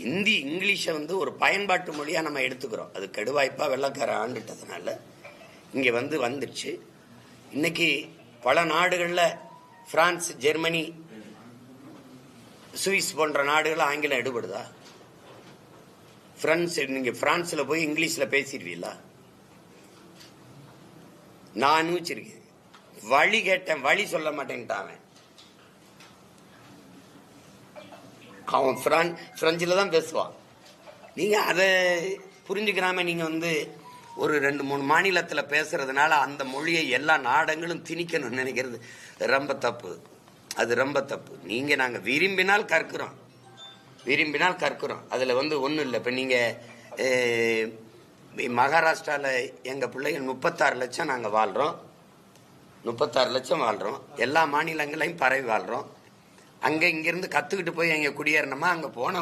இந்தி இங்கிலீஷை ஒரு பயன்பாட்டு மொழியாக நம்ம எடுத்துக்கிறோம். அது கெடுவாய்ப்பாக வெள்ளக்கார ஆண்டுட்டதுனால இங்கே வந்துடுச்சு. இன்னைக்கு பல நாடுகளில் பிரான்ஸ், ஜெர்மனி, சுவிஸ் போன்ற நாடுகள் ஆங்கிலம் எடுபடுதா? நீங்க பிரான்ஸ்ல போய் இங்கிலீஷ்ல பேசிடுவீங்களா? நான் அனுபவிச்சிருக்கேன். வழி கேட்டேன், வழி சொல்ல மாட்டேன்ட்டான். அவன் பிரெஞ்சில் தான் பேசுவான். நீங்க அதை புரிஞ்சுக்கிறாம நீங்க ஒரு 2-3 மாநிலத்தில் பேசுறதுனால அந்த மொழியை எல்லா நாடுகளும் திணிக்கணும்னு நினைக்கிறது ரொம்ப தப்பு. அது ரொம்ப தப்பு. நாங்க விரும்பினால் கற்கிறோம், அதுல ஒன்றும் இல்லை. இப்போ நீங்க மகாராஷ்டிராவில் எங்கள் பிள்ளைகள் 36 லட்சம் நாங்கள் வாழ்கிறோம், 36 லட்சம் வாழ்கிறோம். எல்லா மாநிலங்களையும் பரவி வாழ்கிறோம். அங்கே இங்கேருந்து கற்றுக்கிட்டு போய் அங்கே குடியேறணுமா? அங்கே போன